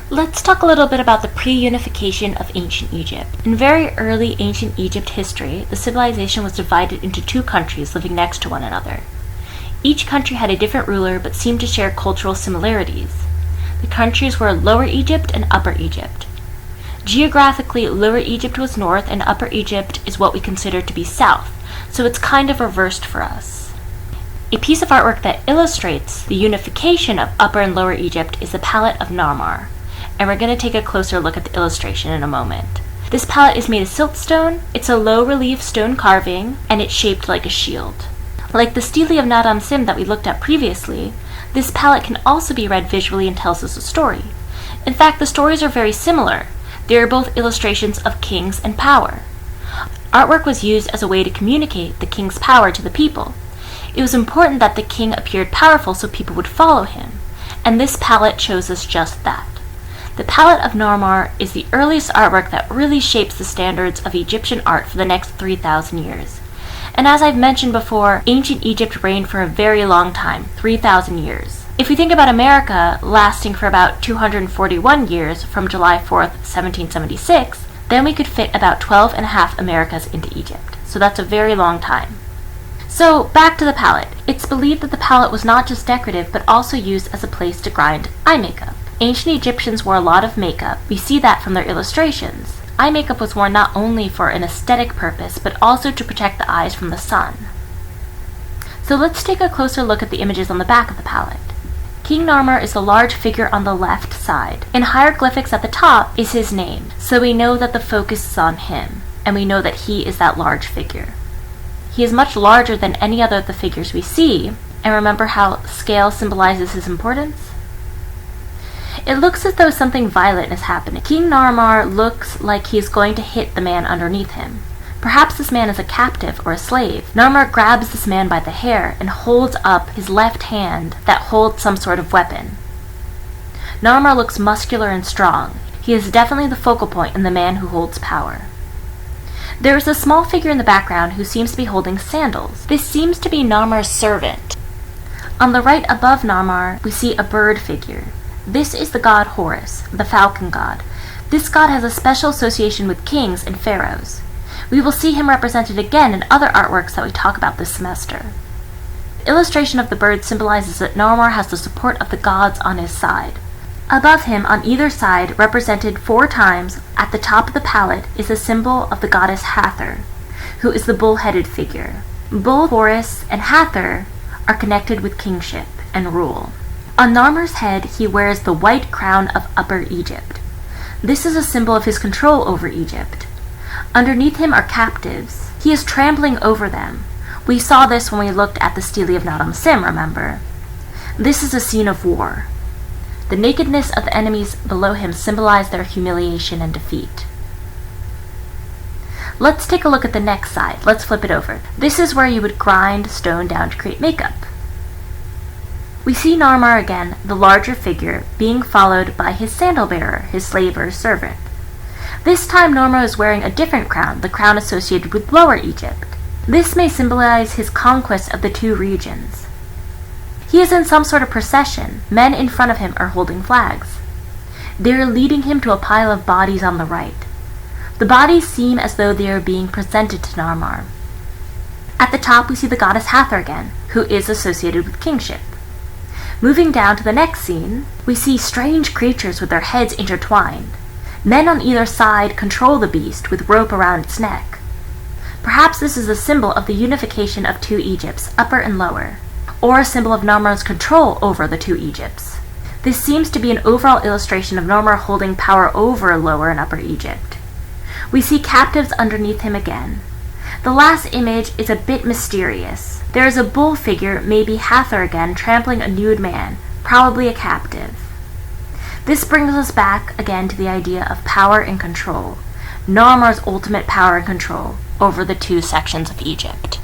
Let's talk a little bit about the pre-unification of ancient Egypt. In very early ancient Egypt history, the civilization was divided into two countries living next to one another. Each country had a different ruler but seemed to share cultural similarities. The countries were Lower Egypt and Upper Egypt. Geographically, Lower Egypt was north and Upper Egypt is what we consider to be south, so it's kind of reversed for us. A piece of artwork that illustrates the unification of Upper and Lower Egypt is the palette of Narmer, and we're going to take a closer look at the illustration in a moment. This palette is made of siltstone, it's a low-relief stone carving, and it's shaped like a shield. Like the stele of Naram Sin that we looked at previously, this palette can also be read visually and tells us a story. In fact, the stories are very similar. They are both illustrations of kings and power. Artwork was used as a way to communicate the king's power to the people. It was important that the king appeared powerful so people would follow him, and this palette shows us just that. The palette of Narmer is the earliest artwork that really shapes the standards of Egyptian art for the next 3,000 years. And as I've mentioned before, ancient Egypt reigned for a very long time, 3,000 years. If we think about America lasting for about 241 years from July 4th, 1776, then we could fit about 12 and a half Americas into Egypt. So that's a very long time. So back to the palette. It's believed that the palette was not just decorative but also used as a place to grind eye makeup. Ancient Egyptians wore a lot of makeup. We see that from their illustrations. Eye makeup was worn not only for an aesthetic purpose, but also to protect the eyes from the sun. So let's take a closer look at the images on the back of the palette. King Narmer is the large figure on the left side. In hieroglyphics at the top is his name, so we know that the focus is on him, and we know that he is that large figure. He is much larger than any other of the figures we see, and remember how scale symbolizes his importance? It looks as though something violent is happening. King Narmer looks like he is going to hit the man underneath him. Perhaps this man is a captive or a slave. Narmer grabs this man by the hair and holds up his left hand that holds some sort of weapon. Narmer looks muscular and strong. He is definitely the focal point in the man who holds power. There is a small figure in the background who seems to be holding sandals. This seems to be Narmer's servant. On the right above Narmer, we see a bird figure. This is the god Horus, the falcon god. This god has a special association with kings and pharaohs. We will see him represented again in other artworks that we talk about this semester. The illustration of the bird symbolizes that Narmer has the support of the gods on his side. Above him, on either side, represented 4 times, at the top of the palette, is a symbol of the goddess Hathor, who is the bull-headed figure. Bull, Horus, and Hathor are connected with kingship and rule. On Narmer's head, he wears the white crown of Upper Egypt. This is a symbol of his control over Egypt. Underneath him are captives. He is trampling over them. We saw this when we looked at the stele of Naram Sin, remember? This is a scene of war. The nakedness of the enemies below him symbolize their humiliation and defeat. Let's take a look at the next side. Let's flip it over. This is where you would grind stone down to create makeup. We see Narmer again, the larger figure, being followed by his sandal bearer, his slave or servant. This time Narmer is wearing a different crown, the crown associated with Lower Egypt. This may symbolize his conquest of the 2 regions. He is in some sort of procession. Men in front of him are holding flags. They are leading him to a pile of bodies on the right. The bodies seem as though they are being presented to Narmer. At the top we see the goddess Hathor again, who is associated with kingship. Moving down to the next scene, we see strange creatures with their heads intertwined. Men on either side control the beast with rope around its neck. Perhaps this is a symbol of the unification of 2 Egypts, Upper and Lower, or a symbol of Narmer's control over the 2 Egypts. This seems to be an overall illustration of Narmer holding power over Lower and Upper Egypt. We see captives underneath him again. The last image is a bit mysterious. There is a bull figure, maybe Hathor again, trampling a nude man, probably a captive. This brings us back again to the idea of power and control, Narmer's ultimate power and control over the 2 sections of Egypt.